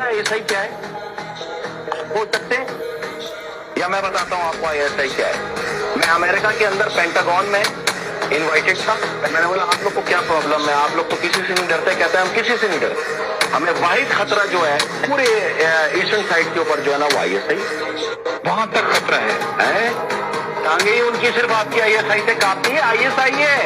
ISI क्या है वो सकते हैं या मैं बताता हूँ आपको आईएसआई क्या है। मैं अमेरिका के अंदर पेंटागन में इनवाइटेड था। मैंने बोला आप लोग को क्या प्रॉब्लम है, आप लोग तो किसी से नहीं डरते। कहते हैं हम किसी से नहीं डरते, हमें वाहिद खतरा जो है पूरे ईस्टर्न साइड के ऊपर जो है ना वो आईएसआई, वहां तक खतरा है? टांगे ही उनकी सिर्फ आपकी आईएसआई से काफी है। आईएसआई है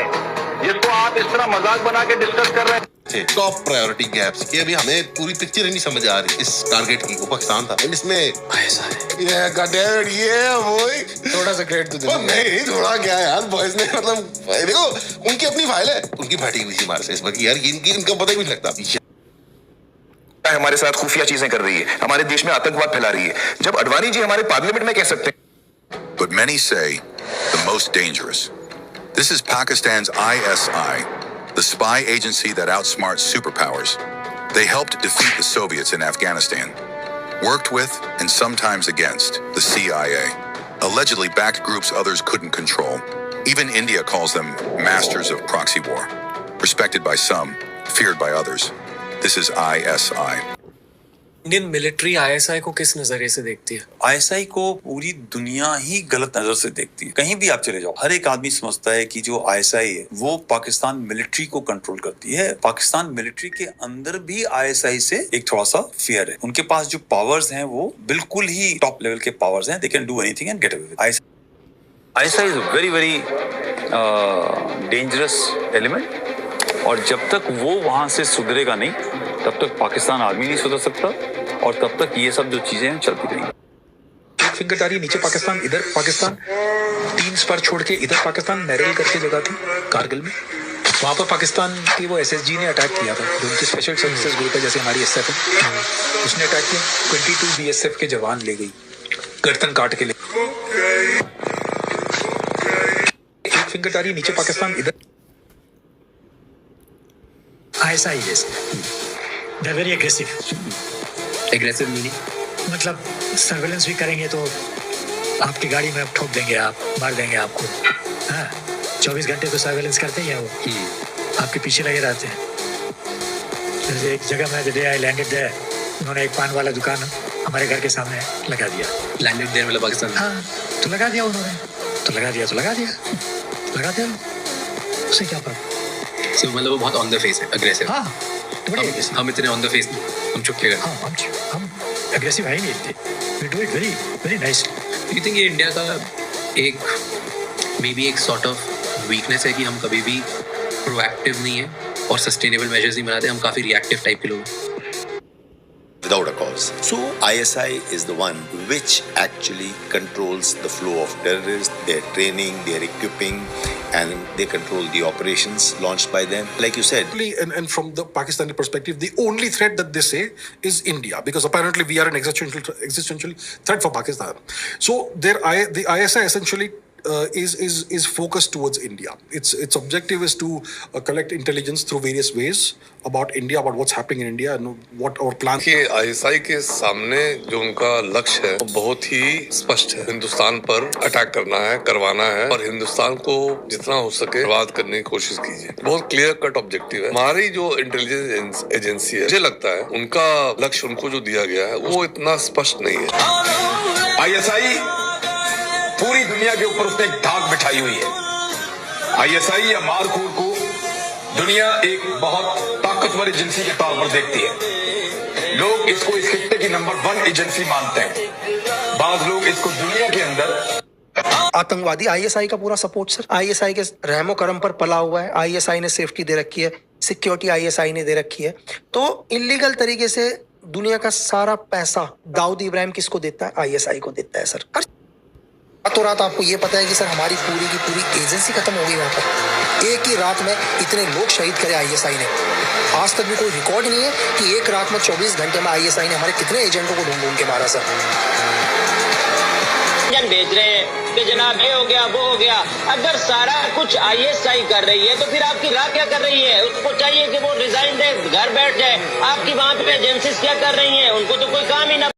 जिसको आप इस तरह मजाक बना के डिस्कस कर रहे हैं। टॉप प्रायोरिटी गैप्स ये अभी हमें पूरी पिक्चर ही नहीं समझ आ रही इस टारगेट की। वो पाकिस्तान था इसमें ये थोड़ा सा क्रेडिट तो दे। नहीं थोड़ा क्या यार, बॉयज ने मतलब देखो उनकी अपनी फाइल है, उनकी फटी हुई थी हमारे से इस बार यार, इनका पता ही नहीं लगता। हमारे साथ खुफिया चीजें कर रही है, हमारे देश में आतंकवाद फैला रही है, जब अडवाणी जी हमारे पार्लियामेंट में कह सकते हैं। But many say the most dangerous. This is Pakistan's ISI, the spy agency that outsmarts superpowers. They helped defeat the Soviets in Afghanistan, worked with and sometimes against the CIA, allegedly backed groups others couldn't control. Even India calls them masters of proxy war, respected by some, feared by others. This is ISI. Indian military ISI को किस नजरिए से देखती है? ISI को पूरी दुनिया ही गलत नजर से देखती है। कहीं भी आप चले जाओ, हर एक आदमी समझता है कि जो आईएसआई है वो पाकिस्तान मिलिट्री को कंट्रोल करती है। पाकिस्तान मिलिट्री के अंदर भी आईएसआई से एक थोड़ा सा फियर है। उनके पास जो पावर्स हैं वो बिल्कुल ही टॉप लेवल के पावर्स हैं। They can do anything and get away with. ISI is very very dangerous element, और जब तक वो वहां से सुधरेगा नहीं तब तक पाकिस्तान आर्मी नहीं सुधर सकता, और तब तक ये सब जो चीजें हैं चलती रहेंगी। एक फिंगर नीचे पाकिस्तान, इधर पाकिस्तान, 3 स्पर छोड़ के इधर पाकिस्तान मैरिल करके जगह थी कारगिल में। वहां पर पाकिस्तान की वो एसएसजी ने अटैक किया था, जो उनकी स्पेशल सर्विसेज ग्रुप है जैसे हमारी एसएफ है, उसने अटैक किया। 22 बीएसएफ के जवान ले गई, गर्दन काट के ले। एक फिंगर नीचे पाकिस्तान, इधर ISI is they're very aggressive. Aggressive meaning मतलब सर्वेलेंस भी करेंगे तो आपकी गाड़ी में ठोक देंगे, आप मार देंगे आपको। हाँ, 24 घंटे तो सर्वेलेंस करते ही हैं वो, आपके पीछे लगे रहते हैं। जैसे एक जगह में डे आई लैंडेड देयर, उन्होंने एक पान वाला दुकान हमारे घर के सामने लगा दिया। लैंडेड देयर मतलब पाकिस्तान? हाँ, तो लगा दिया उन्होंने, तो लगा दिया उससे क्या फर्क? So, मतलब वो बहुत ऑन द फेस है, अग्रेसिव। हाँ, हम इतने ऑन द फेस नहीं, हम चुप के करते। हाँ, हम अग्रेसिव है ही नहीं इतने। We do it very very nicely. You think ये इंडिया का एक मे बी एक सॉर्ट ऑफ वीकनेस है कि हम कभी भी प्रोएक्टिव नहीं है और सस्टेनेबल मेजर्स नहीं बनाते, हम काफी रिएक्टिव टाइप के लोग हैं। Without a cause. So ISI is the one which actually controls the flow of terrorists, their training, their equipping, and they control the operations launched by them. Like you said. And from the Pakistani perspective, the only threat that they say is India, because apparently we are an existential threat for Pakistan. So the ISI essentially is focused towards India. Its objective is to collect intelligence through various ways about India, about what's happening in India and what our plans. कि ISI के सामने जो उनका लक्ष्य है वो बहुत ही स्पष्ट है। हिंदुस्तान पर अटैक करना है, करवाना है, और हिंदुस्तान को जितना हो सके बर्बाद करने की कोशिश कीजिए। बहुत क्लियर कट ऑब्जेक्टिव है। हमारी जो इंटेलिजेंस एजेंसी है, मुझे लगता है उनका लक्ष्य उनको जो दिया गया है वो इतना स्पष्ट नहीं है। आईएसआई पूरी दुनिया के ऊपर उसने एक धाक बिठाई हुई है। आईएसआई या मारखोर को दुनिया एक बहुत ताकतवर एजेंसी के तौर पर देखती है। लोग इसको इस खित्ते की नंबर 1 एजेंसी मानते हैं। बाज लोग इसको दुनिया के अंदर आतंकवादी आईएसआई का पूरा सपोर्ट सर, आईएसआई के रहमो करम पर पला हुआ है। आईएसआई ने सेफ्टी दे रखी है, सिक्योरिटी आईएसआई ने दे रखी है। तो इलीगल तरीके से दुनिया का सारा पैसा दाऊद इब्राहिम किसको देता है? आईएसआई को देता है सर। रातों रात आपको ये पता है कि सर हमारी पूरी की पूरी एजेंसी खत्म हो गई वहाँ पर। एक ही रात में इतने लोग शहीद करे आईएसआई ने। आज तक भी कोई रिकॉर्ड नहीं है कि एक रात में 24 घंटे में आईएसआई ने हमारे कितने एजेंटों को ढूंढ के मारा सर। भेज रहे हैं कि जनाब ये हो गया वो हो गया। अगर सारा कुछ आईएसआई कर रही है तो फिर आपकी राह क्या कर रही है? उसको चाहिए कि वो रिजाइन दे, घर बैठ जाए। आपकी वहाँ पे एजेंसीज क्या कर रही हैं? उनको तो कोई काम ही ना